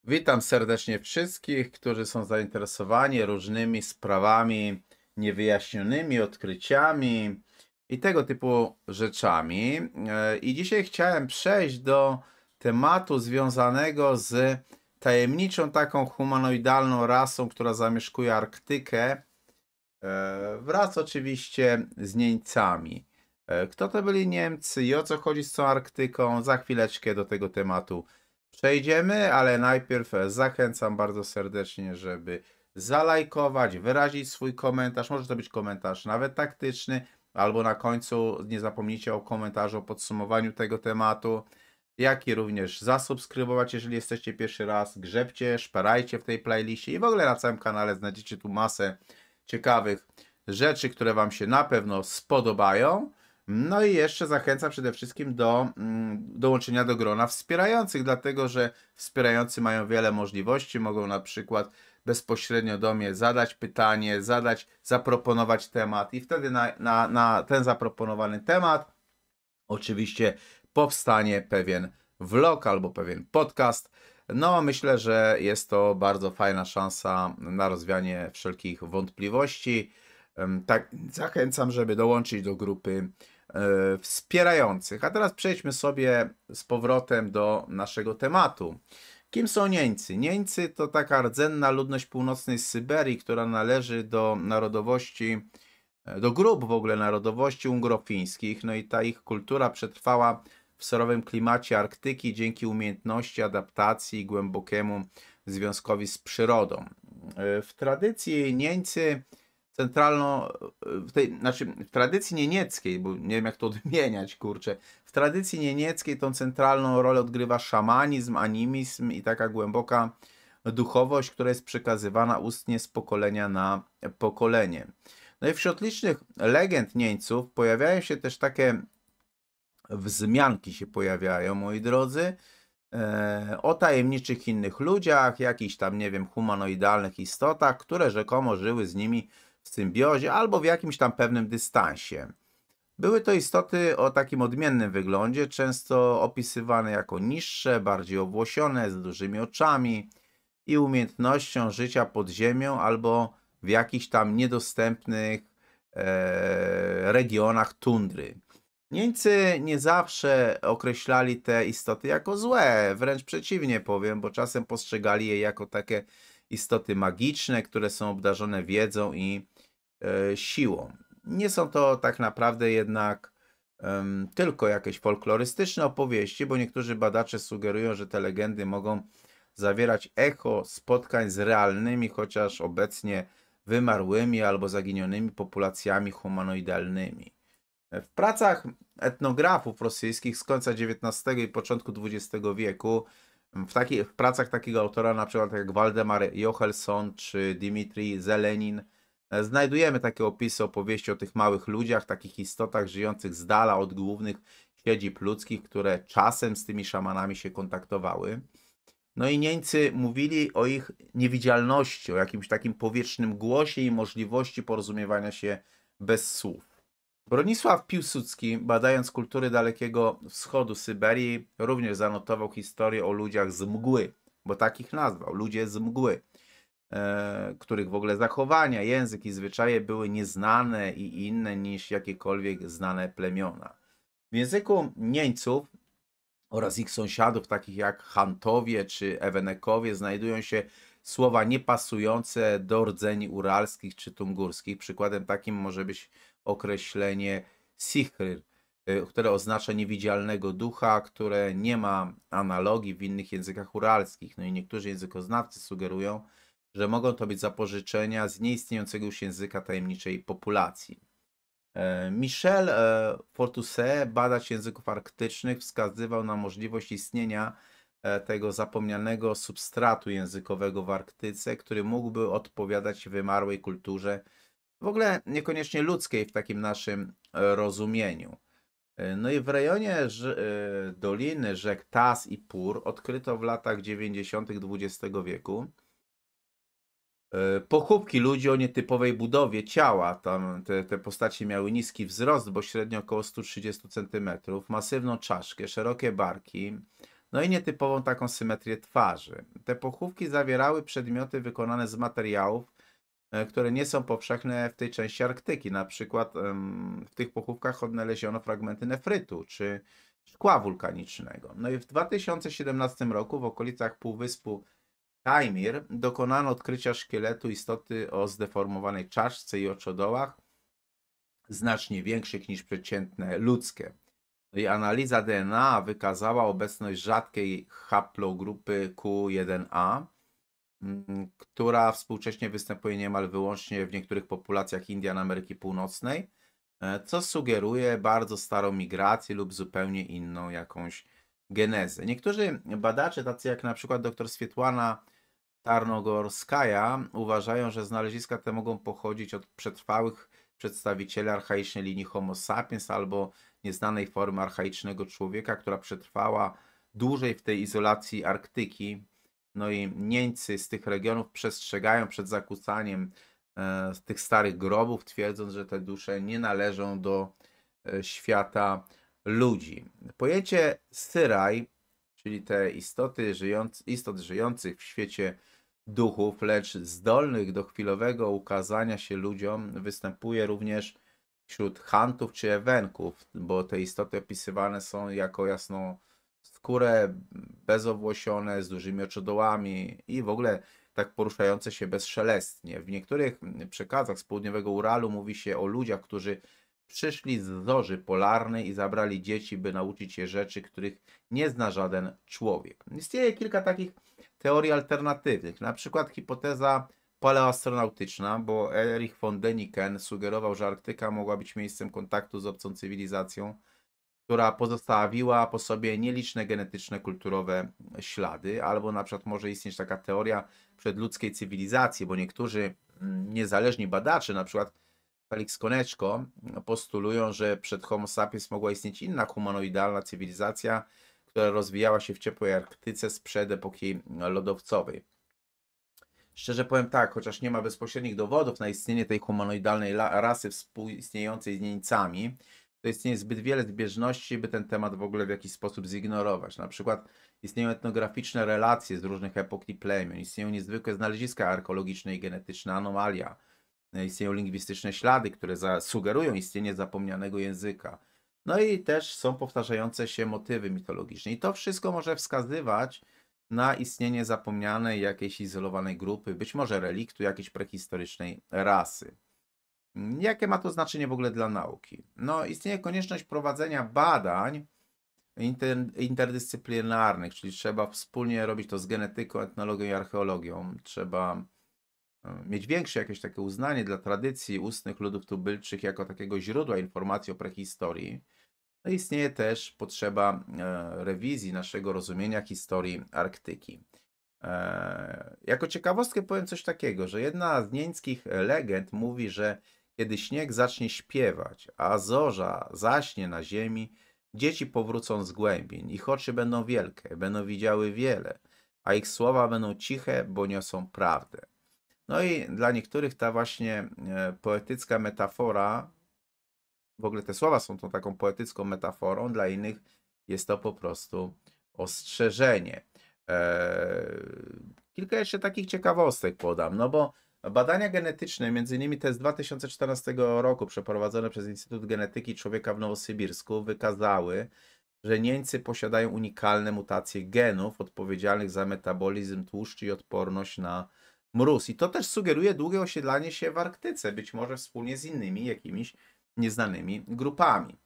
Witam serdecznie wszystkich, którzy są zainteresowani różnymi sprawami niewyjaśnionymi, odkryciami i tego typu rzeczami. I dzisiaj chciałem przejść do tematu związanego z tajemniczą taką humanoidalną rasą, która zamieszkuje Arktykę, wraz oczywiście z Niemcami. Kto to byli Niemcy i o co chodzi z tą Arktyką? Za chwileczkę do tego tematu przejdziemy, ale najpierw zachęcam bardzo serdecznie, żeby zalajkować, wyrazić swój komentarz. Może to być komentarz nawet taktyczny, albo na końcu nie zapomnijcie o komentarzu, o podsumowaniu tego tematu, jak i również zasubskrybować, jeżeli jesteście pierwszy raz. Grzebcie, szperajcie w tej playliście i w ogóle na całym kanale znajdziecie tu masę ciekawych rzeczy, które Wam się na pewno spodobają. No i jeszcze zachęcam przede wszystkim do dołączenia do grona wspierających, dlatego że wspierający mają wiele możliwości. Mogą na przykład bezpośrednio do mnie zadać pytanie, zaproponować temat i wtedy na ten zaproponowany temat oczywiście powstanie pewien vlog albo pewien podcast. No, myślę, że jest to bardzo fajna szansa na rozwianie wszelkich wątpliwości. Tak, zachęcam, żeby dołączyć do grupy wspierających. A teraz przejdźmy sobie z powrotem do naszego tematu. Kim są Niemcy? Niemcy to taka rdzenna ludność północnej Syberii, która należy do narodowości, do grup w ogóle narodowości ungrofińskich. No i ta ich kultura przetrwała w surowym klimacie Arktyki dzięki umiejętności adaptacji i głębokiemu związkowi z przyrodą. W tradycji Niemcy w tradycji niemieckiej, bo nie wiem jak to odmieniać, kurczę, w tradycji niemieckiej tą centralną rolę odgrywa szamanizm, animizm i taka głęboka duchowość, która jest przekazywana ustnie z pokolenia na pokolenie. No i wśród licznych legend Niemców pojawiają się też takie wzmianki moi drodzy, o tajemniczych innych ludziach, jakichś tam, nie wiem, humanoidalnych istotach, które rzekomo żyły z nimi w symbiozie albo w jakimś tam pewnym dystansie. Były to istoty o takim odmiennym wyglądzie, często opisywane jako niższe, bardziej owłosione, z dużymi oczami i umiejętnością życia pod ziemią albo w jakichś tam niedostępnych regionach tundry. Niemcy nie zawsze określali te istoty jako złe, wręcz przeciwnie powiem, bo czasem postrzegali je jako takie istoty magiczne, które są obdarzone wiedzą i siłą. Nie są to tak naprawdę jednak tylko jakieś folklorystyczne opowieści, bo niektórzy badacze sugerują, że te legendy mogą zawierać echo spotkań z realnymi, chociaż obecnie wymarłymi albo zaginionymi populacjami humanoidalnymi. W pracach etnografów rosyjskich z końca XIX i początku XX wieku, w pracach takiego autora na przykład jak Waldemar Jochelson czy Dmitrij Zelenin, znajdujemy takie opisy opowieści o tych małych ludziach, takich istotach żyjących z dala od głównych siedzib ludzkich, które czasem z tymi szamanami się kontaktowały. No i Niemcy mówili o ich niewidzialności, o jakimś takim powietrznym głosie i możliwości porozumiewania się bez słów. Bronisław Piłsudski, badając kultury Dalekiego Wschodu Syberii, również zanotował historię o ludziach z mgły, bo takich nazwał, ludzie z mgły, których w ogóle zachowania, język i zwyczaje były nieznane i inne niż jakiekolwiek znane plemiona. W języku Niemców oraz ich sąsiadów, takich jak Chantowie czy Ewenekowie, znajdują się słowa niepasujące do rdzeni uralskich czy tungurskich. Przykładem takim może być określenie sichryr, które oznacza niewidzialnego ducha, które nie ma analogii w innych językach uralskich. No i niektórzy językoznawcy sugerują, że mogą to być zapożyczenia z nieistniejącego już języka tajemniczej populacji. Michel Fortusset, badacz języków arktycznych, wskazywał na możliwość istnienia tego zapomnianego substratu językowego w Arktyce, który mógłby odpowiadać wymarłej kulturze, w ogóle niekoniecznie ludzkiej w takim naszym rozumieniu. No i w rejonie doliny rzek Tas i Pur odkryto w latach 90. XX wieku pochówki ludzi o nietypowej budowie ciała. Tam te postacie miały niski wzrost, bo średnio około 130 cm, masywną czaszkę, szerokie barki, no i nietypową taką symetrię twarzy. Te pochówki zawierały przedmioty wykonane z materiałów, które nie są powszechne w tej części Arktyki. Na przykład w tych pochówkach odnaleziono fragmenty nefrytu czy szkła wulkanicznego. No i w 2017 roku w okolicach półwyspu Taimir dokonano odkrycia szkieletu istoty o zdeformowanej czaszce i oczodołach, znacznie większych niż przeciętne ludzkie. No i analiza DNA wykazała obecność rzadkiej haplogrupy Q1A, która współcześnie występuje niemal wyłącznie w niektórych populacjach Indian Ameryki Północnej, co sugeruje bardzo starą migrację lub zupełnie inną jakąś genezę. Niektórzy badacze, tacy jak na przykład dr Swietłana Tarnogorskaja, uważają, że znaleziska te mogą pochodzić od przetrwałych przedstawicieli archaicznej linii Homo sapiens albo nieznanej formy archaicznego człowieka, która przetrwała dłużej w tej izolacji Arktyki. No i Niemcy z tych regionów przestrzegają przed zakłócaniem tych starych grobów, twierdząc, że te dusze nie należą do świata ludzi. Pojęcie Syraj, czyli te istot żyjących w świecie duchów, lecz zdolnych do chwilowego ukazania się ludziom, występuje również wśród Chantów czy Ewenków, bo te istoty opisywane są jako jasnoskóre, bezowłosione, z dużymi oczodołami i w ogóle tak poruszające się bezszelestnie. W niektórych przekazach z południowego Uralu mówi się o ludziach, którzy przyszli z zorzy polarnej i zabrali dzieci, by nauczyć je rzeczy, których nie zna żaden człowiek. Istnieje kilka takich teorii alternatywnych, na przykład hipoteza paleoastronautyczna, bo Erich von Däniken sugerował, że Arktyka mogła być miejscem kontaktu z obcą cywilizacją, która pozostawiła po sobie nieliczne genetyczne, kulturowe ślady, albo na przykład może istnieć taka teoria przedludzkiej cywilizacji, bo niektórzy niezależni badacze, na przykład Felix Koneczko, postulują, że przed Homo sapiens mogła istnieć inna humanoidalna cywilizacja, która rozwijała się w ciepłej Arktyce sprzed epoki lodowcowej. Szczerze powiem tak, chociaż nie ma bezpośrednich dowodów na istnienie tej humanoidalnej rasy współistniejącej z jeńcami, to istnieje zbyt wiele zbieżności, by ten temat w ogóle w jakiś sposób zignorować. Na przykład istnieją etnograficzne relacje z różnych epok i plemion, istnieją niezwykłe znaleziska archeologiczne i genetyczne anomalia, istnieją lingwistyczne ślady, które sugerują istnienie zapomnianego języka. No i też są powtarzające się motywy mitologiczne. I to wszystko może wskazywać na istnienie zapomnianej jakiejś izolowanej grupy, być może reliktu jakiejś prehistorycznej rasy. Jakie ma to znaczenie w ogóle dla nauki? No, istnieje konieczność prowadzenia badań interdyscyplinarnych, czyli trzeba wspólnie robić to z genetyką, etnologią i archeologią. Trzeba mieć większe jakieś takie uznanie dla tradycji ustnych ludów tubylczych jako takiego źródła informacji o prehistorii. No, istnieje też potrzeba rewizji naszego rozumienia historii Arktyki. Jako ciekawostkę powiem coś takiego, że jedna z nieńskich legend mówi, że kiedy śnieg zacznie śpiewać, a zorza zaśnie na ziemi, dzieci powrócą z głębin, ich oczy będą wielkie, będą widziały wiele, a ich słowa będą ciche, bo niosą prawdę. No i dla niektórych ta właśnie poetycka metafora, w ogóle te słowa są tą taką poetycką metaforą, dla innych jest to po prostu ostrzeżenie. Kilka jeszcze takich ciekawostek podam, no bo badania genetyczne, między innymi te z 2014 roku przeprowadzone przez Instytut Genetyki Człowieka w Nowosybirsku, wykazały, że Niemcy posiadają unikalne mutacje genów odpowiedzialnych za metabolizm tłuszczy i odporność na mróz. I to też sugeruje długie osiedlanie się w Arktyce, być może wspólnie z innymi jakimiś nieznanymi grupami.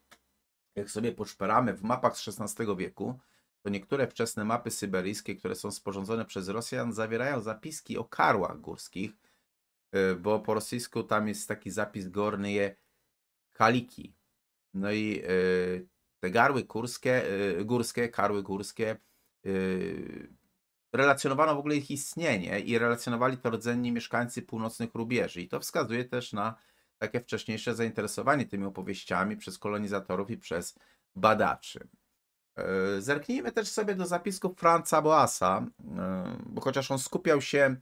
Jak sobie poszperamy w mapach z XVI wieku, to niektóre wczesne mapy syberyjskie, które są sporządzone przez Rosjan, zawierają zapiski o karłach górskich, bo po rosyjsku tam jest taki zapis gorny je kaliki. No i te karły górskie, relacjonowano w ogóle ich istnienie i relacjonowali to rdzenni mieszkańcy północnych rubieży. I to wskazuje też na takie wcześniejsze zainteresowanie tymi opowieściami przez kolonizatorów i przez badaczy. Zerknijmy też sobie do zapisków Franza Boassa, bo chociaż on skupiał się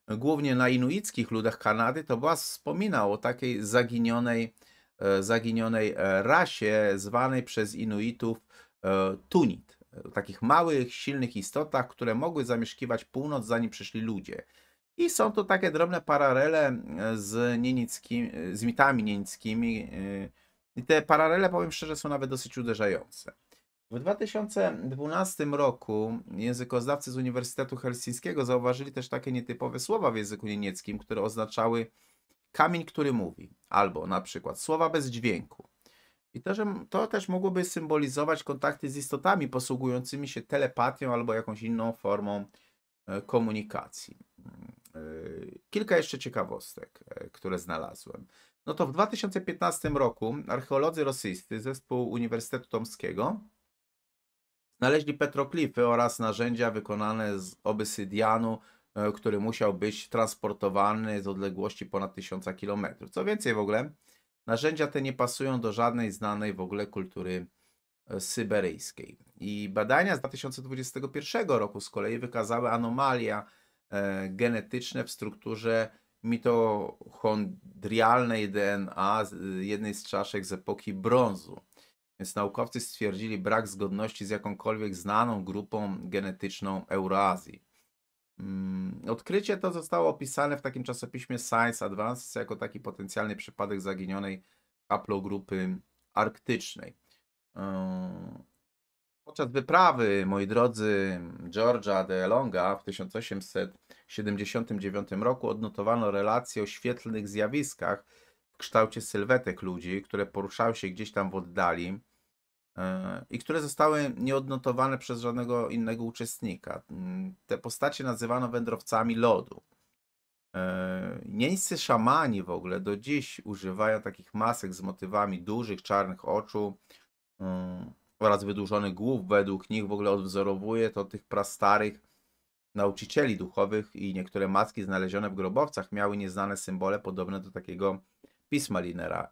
głównie na inuickich ludach Kanady, to Boas wspominał o takiej zaginionej rasie zwanej przez Inuitów Tunit. takich małych, silnych istotach, które mogły zamieszkiwać północ, zanim przyszli ludzie. I są to takie drobne paralele z mitami niemickimi. I te paralele, powiem szczerze, są nawet dosyć uderzające. W 2012 roku językoznawcy z Uniwersytetu Helsińskiego zauważyli też takie nietypowe słowa w języku niemieckim, które oznaczały kamień, który mówi, albo na przykład słowa bez dźwięku. I to też mogłoby symbolizować kontakty z istotami posługującymi się telepatią albo jakąś inną formą komunikacji. Kilka jeszcze ciekawostek, które znalazłem. No to w 2015 roku archeolodzy rosyjscy, zespół Uniwersytetu Tomskiego, znaleźli petroklify oraz narzędzia wykonane z obsydianu, który musiał być transportowany z odległości ponad 1000 km. Co więcej w ogóle, narzędzia te nie pasują do żadnej znanej w ogóle kultury syberyjskiej. I badania z 2021 roku z kolei wykazały anomalia genetyczne w strukturze mitochondrialnej DNA jednej z czaszek z epoki brązu. Więc naukowcy stwierdzili brak zgodności z jakąkolwiek znaną grupą genetyczną Eurazji. Odkrycie to zostało opisane w takim czasopiśmie Science Advances jako taki potencjalny przypadek zaginionej haplogrupy arktycznej. Podczas wyprawy, moi drodzy, George'a de Longa w 1879 roku odnotowano relacje o świetlnych zjawiskach w kształcie sylwetek ludzi, które poruszały się gdzieś tam w oddali i które zostały nieodnotowane przez żadnego innego uczestnika. Te postacie nazywano wędrowcami lodu. Nieńscy szamani w ogóle do dziś używają takich masek z motywami dużych, czarnych oczu oraz wydłużonych głów. Według nich w ogóle odwzorowuje to tych prastarych nauczycieli duchowych i niektóre maski znalezione w grobowcach miały nieznane symbole podobne do takiego pisma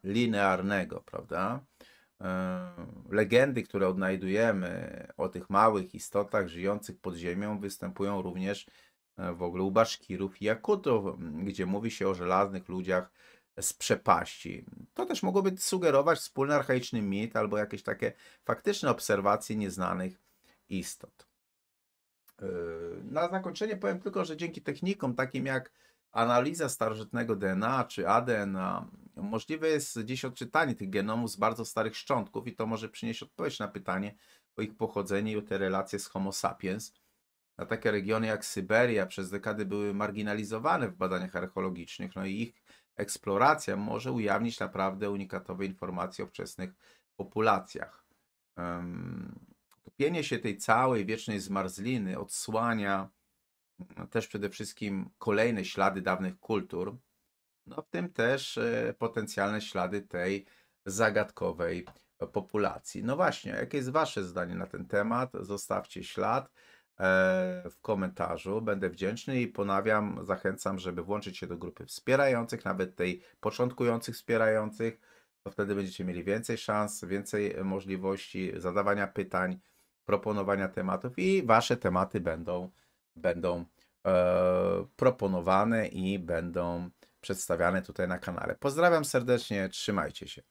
linearnego, prawda? Legendy, które odnajdujemy o tych małych istotach żyjących pod ziemią, występują również w ogóle u Baszkirów i Jakutów, gdzie mówi się o żelaznych ludziach z przepaści. To też mogłoby sugerować wspólny archaiczny mit albo jakieś takie faktyczne obserwacje nieznanych istot. Na zakończenie powiem tylko, że dzięki technikom takim jak analiza starożytnego DNA czy ADN możliwe jest dziś odczytanie tych genomów z bardzo starych szczątków i to może przynieść odpowiedź na pytanie o ich pochodzenie i o te relacje z Homo sapiens. A takie regiony jak Syberia przez dekady były marginalizowane w badaniach archeologicznych, no i ich eksploracja może ujawnić naprawdę unikatowe informacje o wczesnych populacjach. Topienie się tej całej wiecznej zmarzliny odsłania też przede wszystkim kolejne ślady dawnych kultur, no w tym też potencjalne ślady tej zagadkowej populacji. No właśnie, jakie jest Wasze zdanie na ten temat? Zostawcie ślad w komentarzu, będę wdzięczny i ponawiam, zachęcam, żeby włączyć się do grupy wspierających, nawet tej początkujących wspierających, to wtedy będziecie mieli więcej szans, więcej możliwości zadawania pytań, proponowania tematów i Wasze tematy będą proponowane i będą przedstawiane tutaj na kanale. Pozdrawiam serdecznie, trzymajcie się.